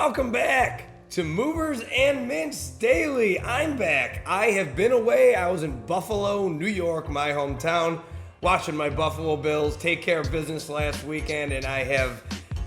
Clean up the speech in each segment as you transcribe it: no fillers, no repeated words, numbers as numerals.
Welcome back to Movers and Mints Daily. I'm back. I have been away. I was in Buffalo, New York, my hometown, watching my Buffalo Bills take care of business last weekend, and I have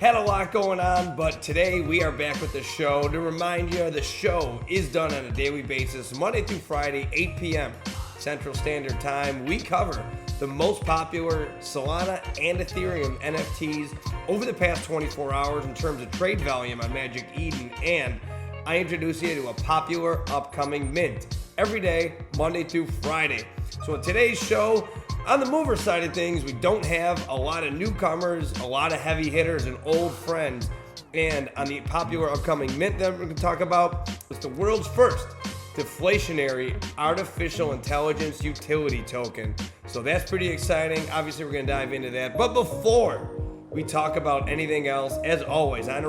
had a lot going on, but today we are back with the show. To remind you, the show is done on a daily basis, Monday through Friday, 8 p.m. Central Standard Time. We cover the most popular Solana and Ethereum NFTs over the past 24 hours in terms of trade volume on Magic Eden, and I introduce you to a popular upcoming mint every day, Monday through Friday. So in today's show, on the mover side of things, we don't have a lot of newcomers, a lot of heavy hitters and old friends. And on the popular upcoming mint that we're going to talk about, it's the world's first deflationary artificial intelligence utility token. So that's pretty exciting. Obviously, we're going to dive into that. But before we talk about anything else, as always, I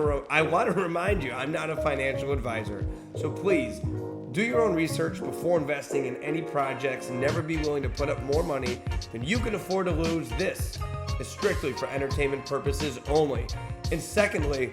want to remind you, I'm not a financial advisor. So please, do your own research before investing in any projects. Never be willing to put up more money than you can afford to lose. This is strictly for entertainment purposes only. And secondly,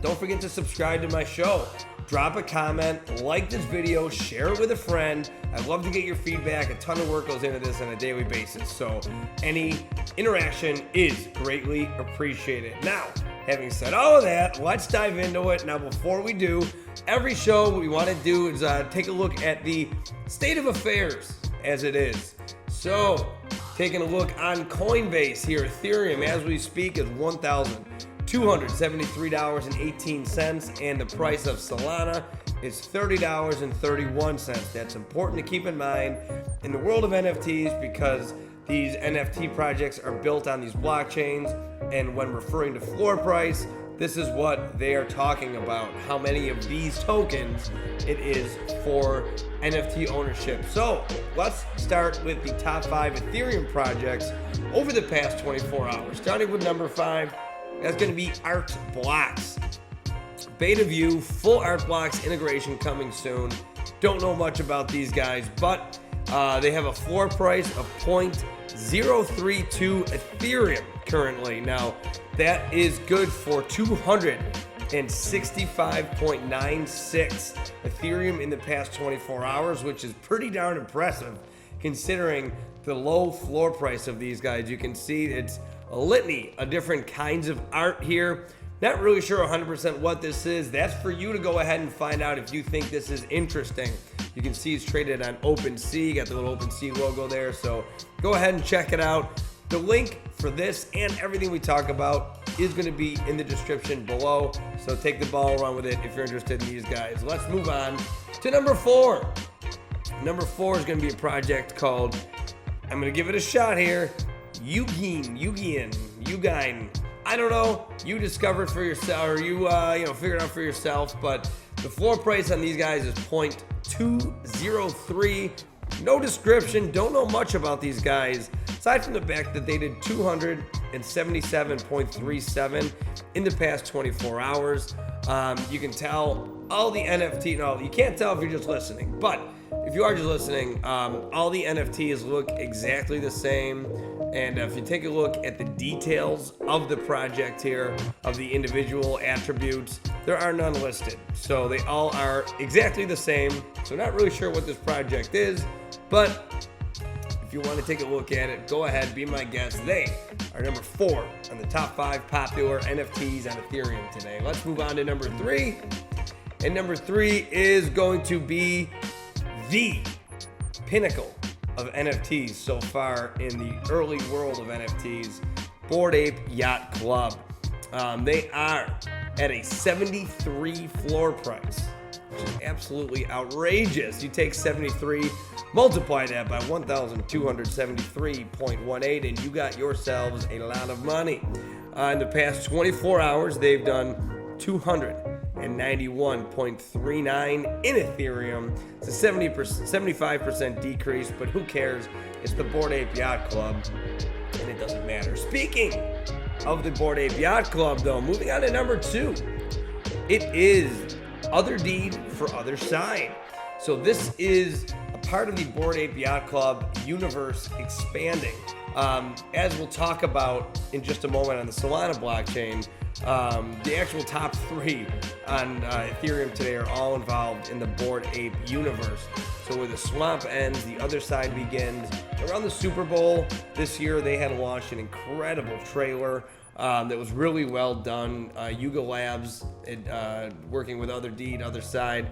don't forget to subscribe to my show. Drop a comment, like this video, share it with a friend. I'd love to get your feedback. A ton of work goes into this on a daily basis, so any interaction is greatly appreciated. Now, having said all of that, let's dive into it. Now, before we do, every show what we want to do is take a look at the state of affairs as it is. So, taking a look on Coinbase here, Ethereum as we speak is $1,273.18, and the price of Solana is $30.31. That's important to keep in mind in the world of NFTs because these NFT projects are built on these blockchains, and when referring to floor price, this is what they are talking about, how many of these tokens it is for NFT ownership. So let's start with the top 5 Ethereum projects over the past 24 hours. Starting with number 5, that's going to be Art Blocks. Beta view, full Art Blocks integration coming soon. Don't know much about these guys, but they have a floor price of 0.032 Ethereum currently. Now, that is good for 265.96 Ethereum in the past 24 hours, which is pretty darn impressive considering the low floor price of these guys. You can see it's a litany of different kinds of art here. Not really sure 100% what this is. That's for you to go ahead and find out if you think this is interesting. You can see it's traded on OpenSea. Got the little OpenSea logo there. So go ahead and check it out. The link for this and everything we talk about is going to be in the description below. So take the ball, run with it if you're interested in these guys. Let's move on to number 4. Number 4 is going to be a project called, I'm going to give it a shot here, YuGiYn. I don't know. You discovered for yourself, or you figured out for yourself. But the floor price on these guys is 0.203. No description. Don't know much about these guys aside from the fact that they did 277.37 in the past 24 hours. You can tell all the NFT. No, you can't tell if you're just listening, but if you are just listening, all the NFTs look exactly the same. And if you take a look at the details of the project here, of the individual attributes, there are none listed. So they all are exactly the same. So not really sure what this project is, but if you want to take a look at it, go ahead, be my guest. They are number 4 on the top 5 popular NFTs on Ethereum today. Let's move on to number 3. And number 3 is going to be the pinnacle of NFTs so far in the early world of NFTs, Bored Ape Yacht Club. They are at a 73 floor price, which is absolutely outrageous. You take 73, multiply that by 1,273.18, and you got yourselves a lot of money. In the past 24 hours, they've done 291.39 in Ethereum. It's a 75% decrease, but who cares? It's the Bored Ape Yacht Club, and it doesn't matter. Speaking of the Bored Ape Yacht Club, though, moving on to number 2, it is Otherdeed for Otherside. So this is a part of the Bored Ape Yacht Club universe expanding. As we'll talk about in just a moment on the Solana blockchain, the actual top 3 on Ethereum today are all involved in the Bored Ape universe. So where the swamp ends, the Otherside begins. Around the Super Bowl this year, they had launched an incredible trailer that was really well done. Yuga Labs, working with Otherdeed, Otherside.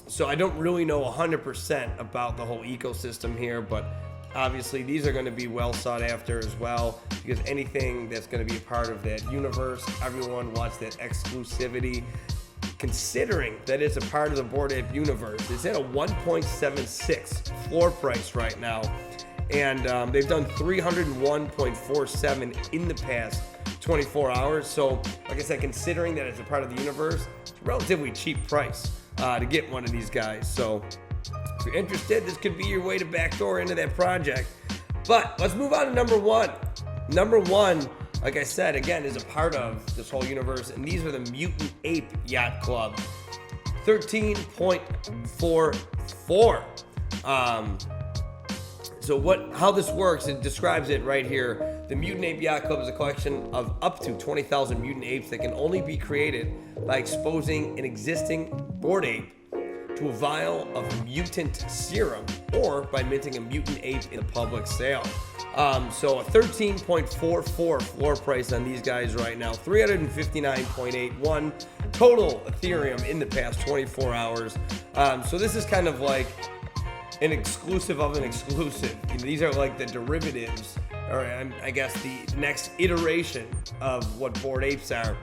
So I don't really know 100% about the whole ecosystem here, but obviously these are going to be well sought after as well, because anything that's going to be a part of that universe, everyone wants that exclusivity. Considering that it's a part of the Bored Ape universe, it's at a 1.76 floor price right now, and they've done 301.47 in the past 24 hours. So like I said, considering that it's a part of the universe, it's a relatively cheap price to get one of these guys. So if you're interested, this could be your way to backdoor into that project. But let's move on to number 1. Number 1, like I said, again, is a part of this whole universe, and these are the Mutant Ape Yacht Club. 13.44. So how this works, it describes it right here. The Mutant Ape Yacht Club is a collection of up to 20,000 mutant apes that can only be created by exposing an existing Bored Ape to a vial of mutant serum, or by minting a mutant ape in a public sale. So a 13.44 floor price on these guys right now, 359.81 total Ethereum in the past 24 hours. So this is kind of like an exclusive of an exclusive. These are like the derivatives, or I guess the next iteration of what Bored Apes are.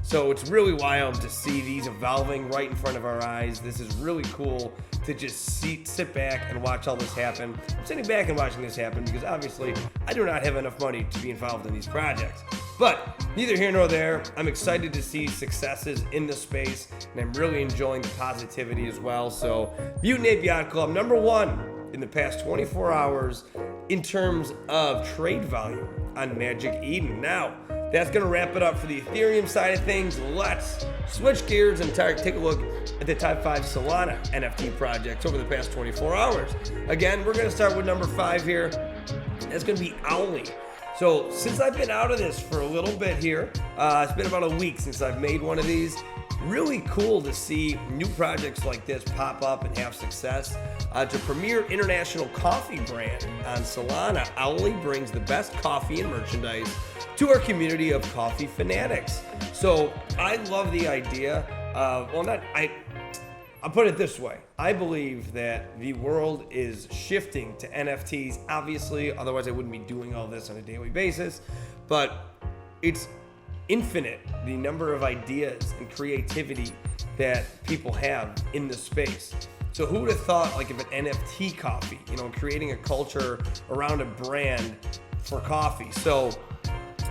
So it's really wild to see these evolving right in front of our eyes. This is really cool to just sit back and watch all this happen. I'm sitting back and watching this happen because obviously I do not have enough money to be involved in these projects. But neither here nor there. I'm excited to see successes in the space, and I'm really enjoying the positivity as well. So Mutant Ape Yacht Club, number 1 in the past 24 hours in terms of trade volume on Magic Eden. Now, that's going to wrap it up for the Ethereum side of things. Let's switch gears and take a look at the top 5 Solana NFT projects over the past 24 hours. Again, we're going to start with number 5 here. That's going to be Owly. So since I've been out of this for a little bit here, it's been about a week since I've made one of these. Really cool to see new projects like this pop up and have success. To premier international coffee brand on Solana, Owly brings the best coffee and merchandise to our community of coffee fanatics. So I love the idea of, I'll put it this way. I believe that the world is shifting to NFTs, obviously, otherwise I wouldn't be doing all this on a daily basis, but it's infinite, the number of ideas and creativity that people have in the space. So who would have thought, like, if an NFT coffee, creating a culture around a brand for coffee. So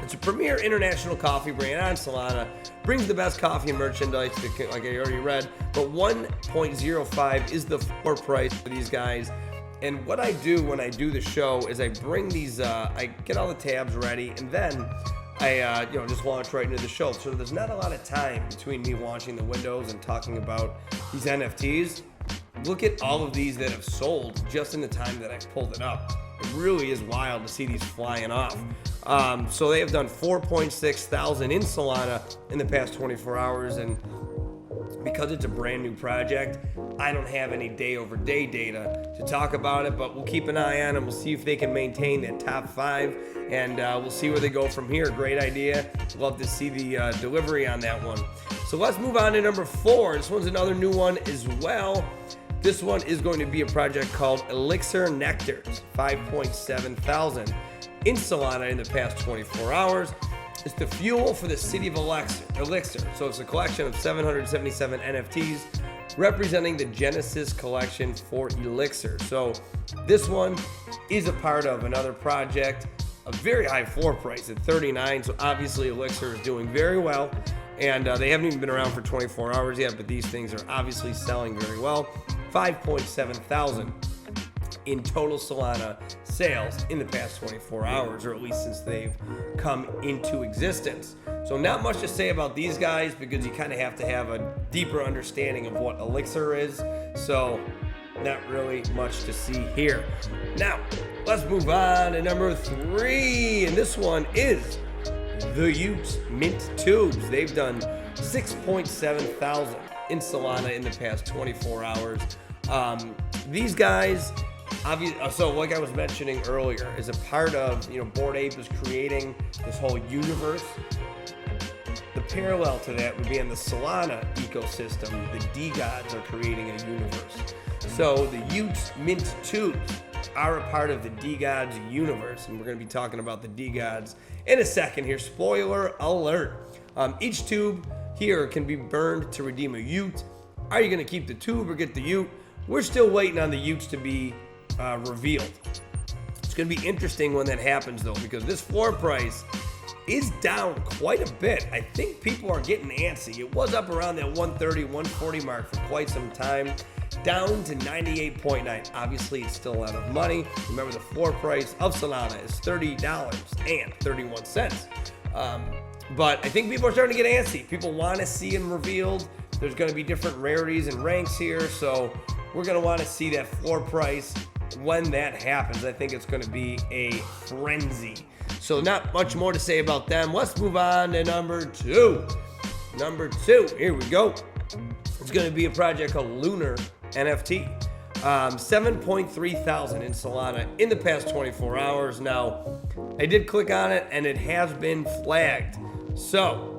it's a premier international coffee brand on Solana, brings the best coffee and merchandise, like I already read, but 1.05 is the floor price for these guys. And what I do when I do the show is I bring these, I get all the tabs ready, and then I just launch right into the show. So there's not a lot of time between me launching the windows and talking about these NFTs. Look at all of these that have sold just in the time that I pulled it up. It really is wild to see these flying off. So they have done 4.6 thousand in Solana in the past 24 hours, and because it's a brand new project, I don't have any day over day data to talk about it, but we'll keep an eye on them. We'll see if they can maintain that top 5, and we'll see where they go from here. Great idea. Love to see the delivery on that one. So let's move on to number 4. This one's another new one as well. This one is going to be a project called Elixir Nectars, 5.7 thousand in Solana in the past 24 hours. It's the fuel for the city of Elixir. So it's a collection of 777 NFTs representing the Genesis collection for Elixir. So this one is a part of another project, a very high floor price at 39. So obviously Elixir is doing very well, and they haven't even been around for 24 hours yet, but these things are obviously selling very well. 5.7 thousand in total Solana sales in the past 24 hours, or at least since they've come into existence. So not much to say about these guys because you kind of have to have a deeper understanding of what Elixir is. So not really much to see here. Now, let's move on to number 3, and this one is the Yacht Mint Tubes. They've done 6.7 thousand in Solana in the past 24 hours. These guys, so like I was mentioning earlier, is a part of, Bored Ape is creating this whole universe. The parallel to that would be in the Solana ecosystem. The DeGods are creating a universe. So the Yacht Mint Tubes are a part of the DeGods universe, and we're going to be talking about the DeGods in a second here. Spoiler alert. Each tube here can be burned to redeem a Yacht. Are you going to keep the tube or get the Yacht? We're still waiting on the Yachts to be revealed. It's going to be interesting when that happens, though, because this floor price is down quite a bit. I think people are getting antsy. It was up around that 130, 140 mark for quite some time, down to 98.9. Obviously, it's still a lot of money. Remember, the floor price of Solana is $30.31. But I think people are starting to get antsy. People want to see them revealed. There's going to be different rarities and ranks here, so we're going to want to see that floor price when that happens. I think it's going to be a frenzy. So not much more to say about them. Let's move on to number 2. Number 2, here we go. It's going to be a project called Lunar NFT. 7.3 thousand in Solana in the past 24 hours. Now, I did click on it and it has been flagged. So,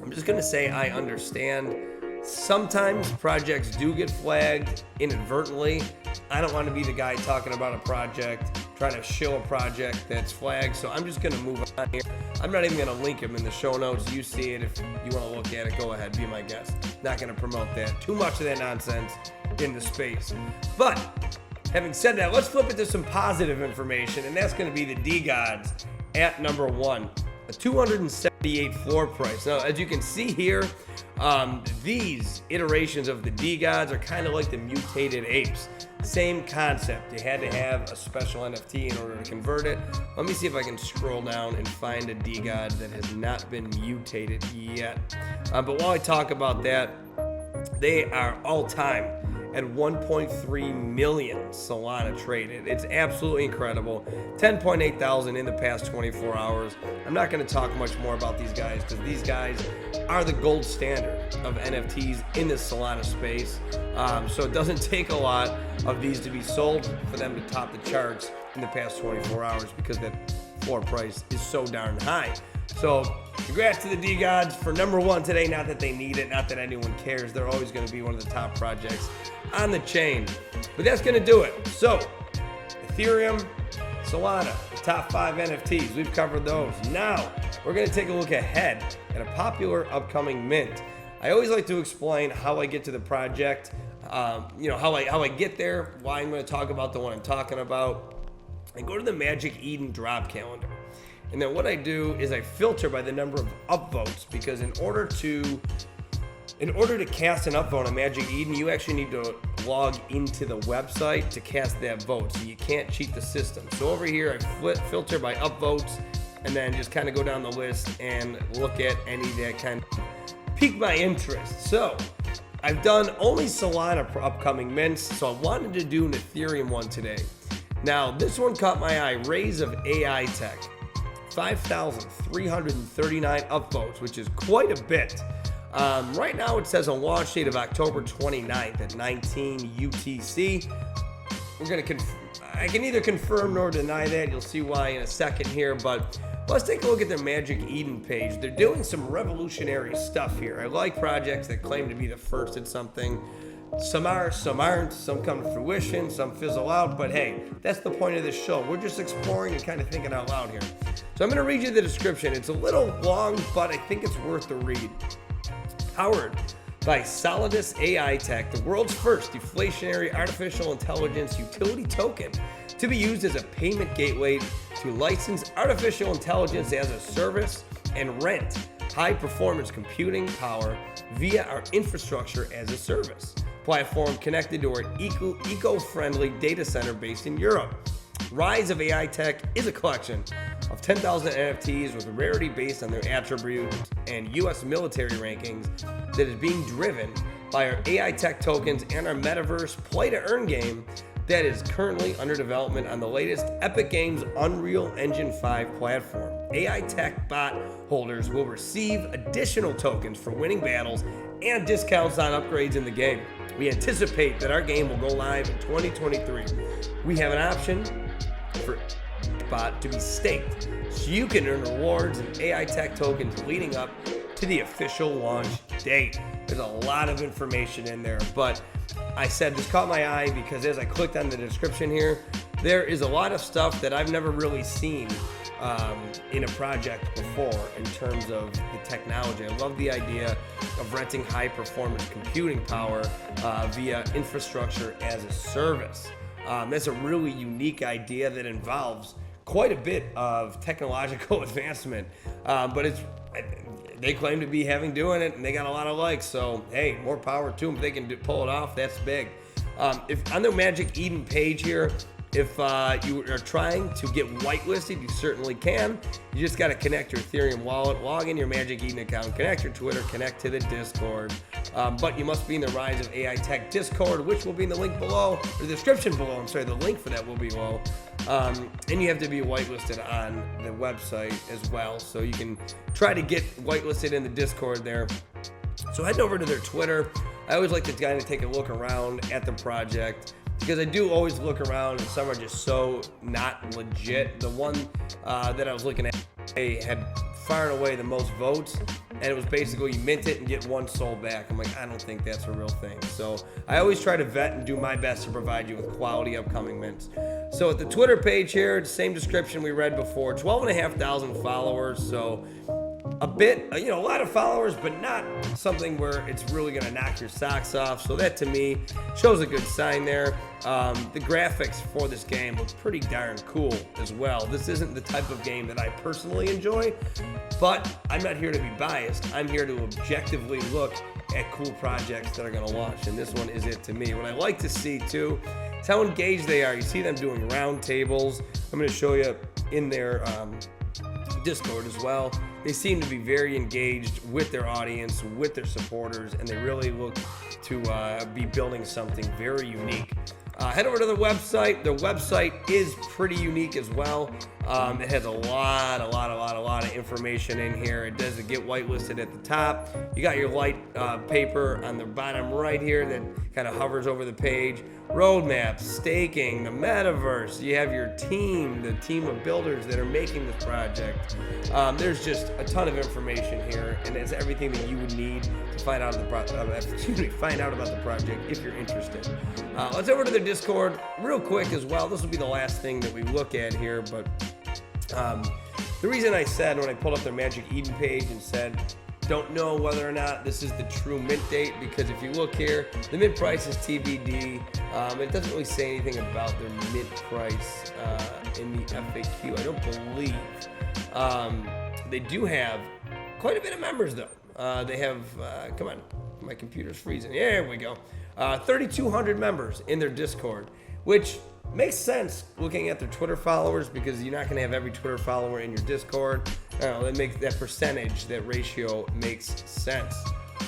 I'm just going to say I understand. Sometimes projects do get flagged inadvertently. I don't want to be the guy talking about a project, trying to show a project that's flagged, so I'm just going to move on here. I'm not even going to link them in the show notes. You see it. If you want to look at it, go ahead, be my guest. Not going to promote that. Too much of that nonsense in the space. But having said that, let's flip it to some positive information, and that's going to be the DeGods at number 1. A 278 floor price. Now, as you can see here, these iterations of the DeGods are kind of like the mutated apes. Same concept. You had to have a special NFT in order to convert it. Let me see if I can scroll down and find a DeGod that has not been mutated yet. But while I talk about that, they are all-time at 1.3 million Solana traded. It's absolutely incredible. 10.8 thousand in the past 24 hours. I'm not going to talk much more about these guys because these guys are the gold standard of NFTs in the Solana space. So it doesn't take a lot of these to be sold for them to top the charts in the past 24 hours because that floor price is so darn high. So congrats to the DeGods for number 1 today. Not that they need it, not that anyone cares. They're always going to be one of the top projects on the chain. But that's going to do it. So Ethereum, Solana, the top 5 NFTs. We've covered those. Now we're going to take a look ahead at a popular upcoming mint. I always like to explain how I get to the project, how I get there, why I'm going to talk about the one I'm talking about. I go to the Magic Eden drop calendar. And then what I do is I filter by the number of upvotes, because in order to cast an upvote on Magic Eden, you actually need to log into the website to cast that vote. So you can't cheat the system. So over here, I filter by upvotes and then just kind of go down the list and look at any that kind of pique my interest. So I've done only Solana upcoming mints, so I wanted to do an Ethereum one today. Now, this one caught my eye. Raise of AITECH. 5,339 upvotes, which is quite a bit. Right now it says a launch date of October 29th at 19 UTC. I can neither confirm nor deny that. You'll see why in a second here, but let's take a look at their Magic Eden page. They're doing some revolutionary stuff here. I like projects that claim to be the first at something. Some are, some aren't, some come to fruition, some fizzle out, but hey, that's the point of this show. We're just exploring and kind of thinking out loud here. So I'm going to read you the description. It's a little long, but I think it's worth the read. Powered by Solidus AITECH, the world's first deflationary artificial intelligence utility token to be used as a payment gateway to license artificial intelligence as a service and rent high-performance computing power via our infrastructure as a service platform connected to our eco-friendly data center based in Europe. Rise of AITECH is a collection of 10,000 NFTs with rarity based on their attributes and U.S. military rankings that is being driven buy our AITECH tokens and our metaverse play-to-earn game that is currently under development on the latest Epic Games Unreal Engine 5 platform. AITECH bot holders will receive additional tokens for winning battles and discounts on upgrades in the game. We anticipate that our game will go live in 2023. We have an option for bot to be staked, so you can earn rewards and AITECH tokens leading up to the official launch date. There's a lot of information in there, but I said this caught my eye because as I clicked on the description here, there is a lot of stuff that I've never really seen in a project before in terms of the technology. I love the idea of renting high performance computing power via infrastructure as a service. That's a really unique idea that involves quite a bit of technological advancement, but they claim to be doing it, and they got a lot of likes. So hey, more power to them. If they can pull it off, that's big. If on the Magic Eden page here, if you are trying to get whitelisted, you certainly can. You just got to connect your Ethereum wallet, log in your Magic Eden account, connect your Twitter, connect to the Discord. But you must be in the Rise of AITECH Discord, which will be in the link below, or the description below. I'm sorry, the link for that will be below. And you have to be whitelisted on the website as well. So you can try to get whitelisted in the Discord there. So heading over to their Twitter, I always like to kind of take a look around at the project, because I do always look around and some are just so not legit. The one that I was looking at, they had far and away the most votes, and it was basically you mint it and get one soul back. I'm like, I don't think that's a real thing. So I always try to vet and do my best to provide you with quality upcoming mints. So at the Twitter page here, same description we read before, 12,500 followers. So a bit, a lot of followers, but not something where it's really going to knock your socks off. So that to me shows a good sign there. The graphics for this game look pretty darn cool as well. This isn't the type of game that I personally enjoy, but I'm not here to be biased. I'm here to objectively look at cool projects that are going to launch, and this one is it to me. What I like to see too is how engaged they are. You see them doing round tables. I'm going to show you in their Discord as well. They seem to be very engaged with their audience, with their supporters, and they really look to be building something very unique. Head over to their website. Their website is pretty unique as well. It has a lot of information in here. It does get whitelisted at the top. You got your light paper on the bottom right here that kind of hovers over the page. Roadmap, staking, the metaverse. You have your team, the team of builders that are making this project. There's just a ton of information here, and it's everything that you would need to find out about the project if you're interested. Let's over to the Discord real quick as well. This will be the last thing that we look at here, but the reason I said when I pulled up their Magic Eden page and said don't know whether or not this is the true mint date, because if you look here, the mint price is TBD. It doesn't really say anything about their mint price in the FAQ, I don't believe. They do have quite a bit of members though. They have, come on, my computer's freezing. There we go. 3,200 members in their Discord, which makes sense looking at their Twitter followers, because you're not going to have every Twitter follower in your Discord. That makes that percentage, that ratio makes sense.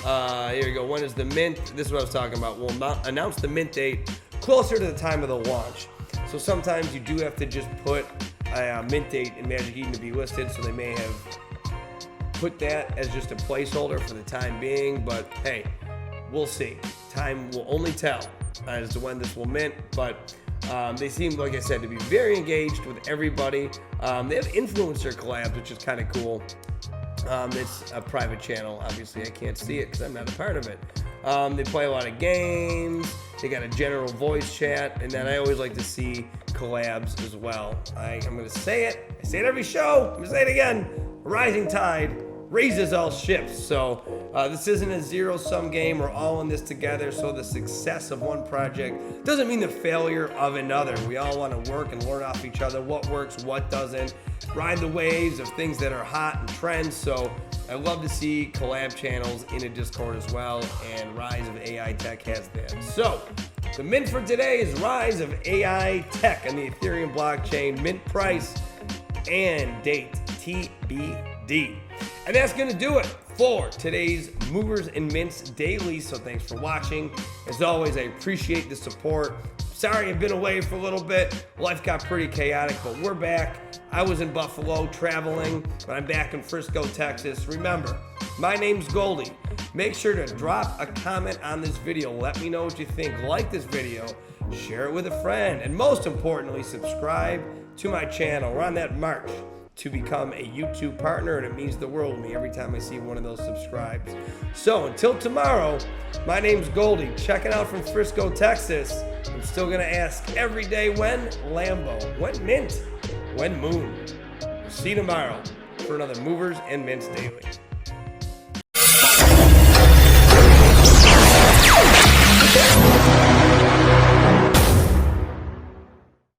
Here we go. When is the mint? This is what I was talking about. We'll announce the mint date closer to the time of the launch. So sometimes you do have to just put a mint date in Magic Eden to be listed. So they may have put that as just a placeholder for the time being. But hey, we'll see. Time will only tell as to when this will mint. But they seem, like I said, to be very engaged with everybody. They have influencer collabs, which is kind of cool. It's a private channel. Obviously, I can't see it because I'm not a part of it. They play a lot of games. They got a general voice chat, and then I always like to see collabs as well. I'm going to say it. I say it every show. I'm going to say it again. A rising tide raises all ships. So this isn't a zero-sum game. We're all in this together. So the success of one project doesn't mean the failure of another. We all want to work and learn off each other, what works, what doesn't, ride the waves of things that are hot and trends. So I love to see collab channels in a Discord as well, and Rise of AITECH has that. So the mint for today is Rise of AITECH on the Ethereum blockchain, mint price and date TBD. And that's going to do it for today's Movers and Mints Daily. So thanks for watching. As always, I appreciate the support. Sorry I've been away for a little bit. Life got pretty chaotic, but we're back. I was in Buffalo traveling, but I'm back in Frisco, Texas. Remember, my name's Goldie. Make sure to drop a comment on this video. Let me know what you think. Like this video, share it with a friend, and most importantly, subscribe to my channel. We're on that march to become a YouTube partner, and it means the world to me every time I see one of those subscribes. So until tomorrow, my name's Goldie, checking out from Frisco, Texas. I'm still gonna ask every day, when Lambo, when Mint, when Moon. See you tomorrow for another Movers and Mints Daily.